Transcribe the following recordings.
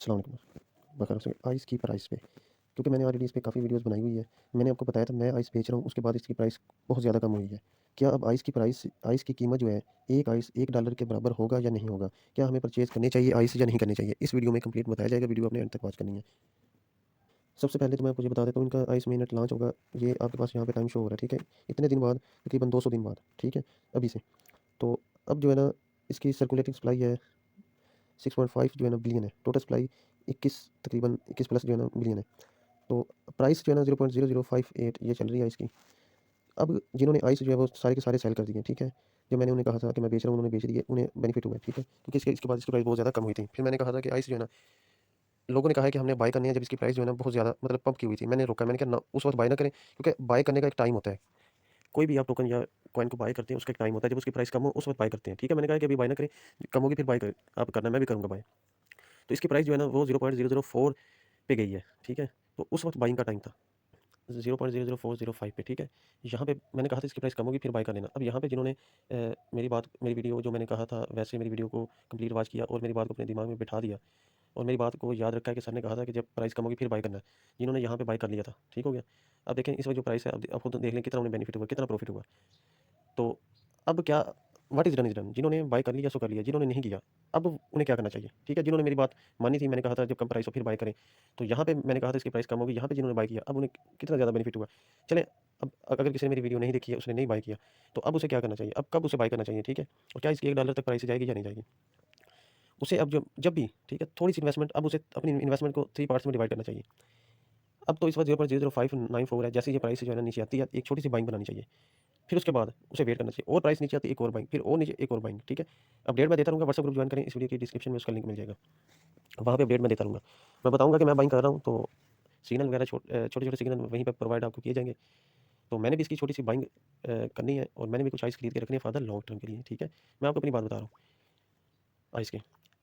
अस्सलाम वालेकुम। बखैर से आइस की प्राइस पे, क्योंकि मैंने ऑलरेडी इस पे काफ़ी वीडियोस बनाई हुई है। मैंने आपको बताया था मैं आइस बेच रहा हूँ, उसके बाद इसकी प्राइस बहुत ज़्यादा कम हुई है। क्या अब आइस की कीमत जो है, एक आइस $1 के बराबर होगा या नहीं होगा? क्या हमें परचेज़ करनी चाहिए आइस या नहीं करनी चाहिए? इस वीडियो में कंप्लीट बताया जाएगा, वीडियो आपने एंड तक वॉच करनी है। सबसे पहले तो मैं आपको ये बता देता हूँ, इनका आइस मेनट लॉन्च होगा, ये आपके पास यहाँ पे टाइम शो हो रहा है, ठीक है? इतने दिन बाद, तकरीबन 200 दिन बाद, ठीक है? अभी से। तो अब जो है ना, इसकी सर्कुलेटिंग सप्लाई है 6.5 जो है ना बिलियन है। टोटल सप्लाई 21, तकरीबन 21 प्लस जो है ना बिलियन है। तो प्राइस जो है ना 0.0058 ये चल रही है इसकी। अब जिन्होंने आइस जो है वो सारे के सारे सेल कर दिए, ठीक है? जो मैंने उन्हें कहा था कि मैं बेच रहा हूँ, उन्होंने बेच दिए, उन्हें बेनिफिट हुआ है, ठीक है? क्योंकि इसके बाद इसकी प्राइस बहुत ज़्यादा कम हुई थी। फिर मैंने कहा था कि आइस जो है ना, लोगों ने कहा है कि हमने बाय करनी है जब इसकी प्राइस जो है ना बहुत ज़्यादा मतलब पंप की हुई थी। मैंने रोका, मैंने कहा ना, उस वक़्त बाय ना करें, क्योंकि बाय करने का एक टाइम होता है। कोई भी आप टोकन या कॉइन को बाय करते हैं, उसका एक टाइम होता है, जब उसकी प्राइस कम हो उस वक़्त बाय करते हैं, ठीक है? मैंने कहा कि अभी बाय ना करें, कम होगी फिर बाय करें, आप करना, मैं भी करूँगा बाय। तो इसकी प्राइस जो है ना वो 0.004 पे गई है, ठीक है? तो उस वक़्त बाइंग का टाइम था। 0.00405 पे, ठीक है? यहाँ पे मैंने कहा था इसकी प्राइस कम होगी फिर बाय कर लेना। अब यहाँ पे जिन्होंने मेरी वीडियो जो मैंने कहा था वैसे मेरी वीडियो को कंप्लीट वॉच किया और मेरी बात को अपने दिमाग में बिठा दिया और मेरी बात को याद रखा है कि सर ने कहा था कि जब प्राइस कम होगी फिर बाय करना है। जिन्होंने यहाँ पे बाय कर लिया था, ठीक हो गया? अब देखें इस वक़्त जो प्राइस है, अब आप खुद देख लें कितना उन्हें बेनिफिट हुआ, कितना प्रॉफिट हुआ। तो अब क्या, what is done is done. जिन्होंने बाय कर लिया सो कर लिया, जिन्होंने नहीं किया, अब उन्हें क्या करना चाहिए? ठीक है, जिन्होंने मेरी बात मानी थी, मैंने कहा था जब कम प्राइस हो फिर बाय करें। तो यहाँ पे मैंने कहा था इसकी प्राइस कम होगी, यहाँ पे जिन्होंने बाय किया, अब उन्हें कितना ज़्यादा बेनिफिट हुआ। चलें, अब अगर किसी ने मेरी वीडियो नहीं देखी है, उसने नहीं बाय किया, तो अब उसे क्या करना चाहिए? अब कब उसे बाय करना चाहिए, ठीक है? और क्या इसकी $1 तक प्राइस जाएगी या नहीं जाएगी? उसे अब जब भी, ठीक है, थोड़ी-सी इन्वेस्टमेंट, अब उसे अपनी इन्वेस्टमेंट को 3 पार्ट्स में डिवाइड करना चाहिए। अब तो इस वक़्त 0.00594 है, जैसे ये प्राइस जो है ना नीचे आती है, एक छोटी-सी बाइंग बनानी चाहिए। फिर उसके बाद उसे वेट करना चाहिए, और प्राइस नीचे आती है एक और बाइंग, फिर और नीचे एक और बाइंग, ठीक है? अपडेट मैं देता रहूँगा, व्हाट्सएप ग्रुप जॉइन करें, इस वीडियो की डिस्क्रिप्शन में उसका लिंक मिल जाएगा। वहाँ पे अपडेट मैं देता रहूँगा। मैं बताऊँगा कि मैं बाइंग कर रहा हूँ, तो सिग्नल वगैरह छोटे-छोटे सिग्नल वहीं पे प्रोवाइड आपको किए जाएँगे। तो मैंने भी इसकी छोटी-सी बाइंग करनी है और मैंने भी कुछ आइस खरीद के रखनी है फॉर द लॉन्ग टर्म के लिए, ठीक है? मैं आपको अपनी बात बता रहा हूँ आइस की।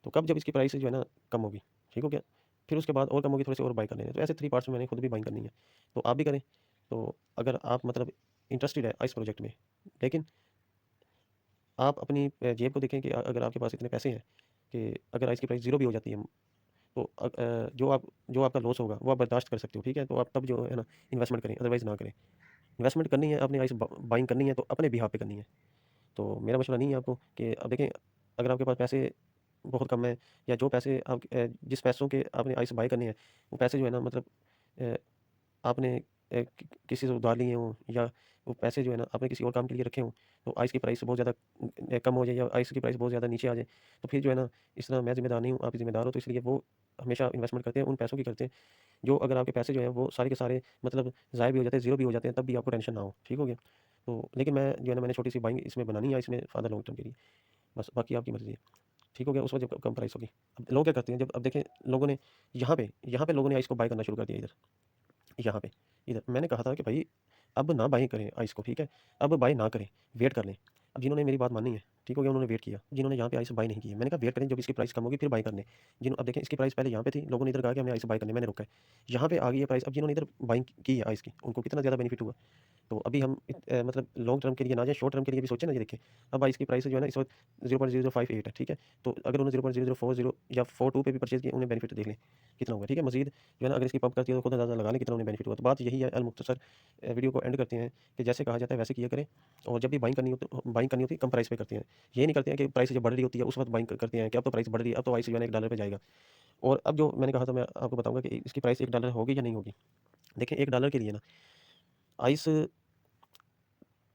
तो कब, जब इसकी प्राइस जो है ना कम होगी, ठीक हो गया? फिर उसके बाद और कम होगी, थोड़े से और बाय कर लेने हैं। तो ऐसे 3 पार्ट्स में मैंने खुद भी बाइंग करनी है। तो आप भी करें। तो अगर आप मतलब इंटरेस्टेड है इस प्रोजेक्ट में, लेकिन आप अपनी जेब को देखें कि अगर आपके पास इतने पैसे हैं कि अगर इसकी प्राइस ज़ीरो भी हो जाती है, तो जो आपका लॉस होगा वो आप बर्दाश्त कर सकते हो, ठीक है? तो आप तब जो है ना इन्वेस्टमेंट करें, अदरवाइज़ ना करें। इन्वेस्टमेंट करनी है, आपने बाइंग करनी है तो अपने बिहाफ़ पे करनी है। तो मेरा मशवरा नहीं है आपको कि अब देखें, अगर आपके पास पैसे बहुत कम है, या जो पैसे जिस पैसों के आपने आइस बाय करने हैं, वो पैसे जो है ना मतलब अ, आपने किसी से उधार लिए हों, या वो पैसे जो है ना आपने किसी और काम के लिए रखे हों, तो आइस की प्राइस बहुत ज़्यादा कम हो जाए, या आइस की प्राइस बहुत ज़्यादा नीचे आ जाए, तो फिर जो है ना, इस तरह मैं ज़िम्मेदार नहीं हूँ, आप ही ज़िम्मेदार हो। तो इसलिए वो हमेशा इन्वेस्टमेंट करते हैं उन पैसों की करते हैं, जो अगर आपके पैसे जो हैं वो सारे के सारे मतलब ज़ाया भी हो जाते हैं, ज़ीरो भी हो जाते हैं, तब भी आपको टेंशन ना हो, ठीक हो गया? तो लेकिन मैं जो है ना, मैंने छोटी-सी बाइंग इसमें बनानी है, इसमें फ़ॉर द लॉन्ग टर्म के लिए। बस बाकी आपकी मर्ज़ी है। ठीक हो गया? उस वक़्त जब कम प्राइस होगी। अब लोग क्या करते हैं, जब अब देखें लोगों ने यहाँ पे लोगों ने आइस को बाय करना शुरू कर दिया इधर, यहाँ पे, इधर। मैंने कहा था कि भई अब ना बाय करें आइस को, ठीक है? अब बाय ना करें, वेट कर लें। अब जिन्होंने मेरी बात मानी है, ठीक हो गया? उन्होंने वेट किया। जिन्होंने यहाँ पे आइस बाय नहीं की है, मैंने कहा वेट करें, जब इसकी प्राइस कम होगी फिर बाय कर लें। अब देखें इसकी प्राइस पहले यहाँ पे थी, लोगों ने इधर कहा कि हमने आइस बाय करनी है, मैंने रोका है। यहाँ पे आ गई है प्राइस, अब जिन्होंने इधर बाइंग की है आइस की, उनको कितना ज़्यादा बेनिफिट हुआ। तो अभी हम मतलब लॉन्ग टर्म के लिए ना जाएँ, शॉर्ट टर्म के लिए भी सोचें ना, ये देखिए। अब इसकी प्राइस जो है ना इस वक़्त 0.0058 है, ठीक है? तो अगर उन्होंने 0.0040 या 42 पे भी परचेज़ किया, उन्हें बेनिफिट देख लें, कितना होगा, ठीक है? मज़ीद जो है ना, अगर इसकी पंप करती है तो खुद अंदाज़ा लगा लें कितना उन्हें बेनिफिट हुआ। तो बात यही है अल-मुख्तसर, वीडियो को एंड करते हैं कि जैसे कहा जाता है वैसे किया करें, और जब भी बाइंग करनी होती है कम प्राइस पे करते हैं। ये नहीं करते हैं कि प्राइस जब बढ़ रही होती है उस वक़्त बाइंग करते हैं कि अब तो प्राइस बढ़ रही है, अब तो आइस जो है ना $1 पे जाएगा। और अब जो मैंने कहा था, मैं आपको बताऊँगा कि इसकी प्राइस $1 होगी या नहीं होगी। देखिए $1 के लिए ना, आइस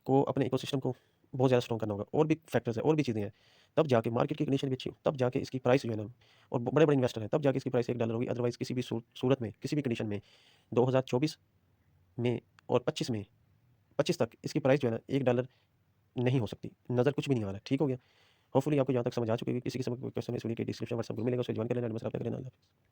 को अपने इकोसिस्टम को बहुत ज़्यादा स्ट्रॉन्ग करना होगा, और भी फैक्टर्स हैं, और भी चीज़ें हैं। तब जाके मार्केट की कंडीशन भी अच्छी हो, तब जाके इसकी प्राइस जो है ना, और बड़े-बड़े इन्वेस्टर हैं, तब जाके इसकी प्राइस $1 होगी। अदरवाइज़ किसी भी सूरत में, किसी भी कंडीशन में 2024 में और 25 में, 25 तक इसकी प्राइस जो है ना $1 नहीं हो सकती। नज़र कुछ भी नहीं आ रहा है, ठीक हो गया? होपफुली आपको यहाँ तक समझ आ चुकी होगी। किसी किस्म का कोई क्वेश्चन है, इस वीडियो के डिस्क्रिप्शन व्हाट्सएप ग्रुप मिलेगा, उसे जॉइन कर लेना, एडमिन से रब्ता कर लेना। अल्लाह हाफ़िज़।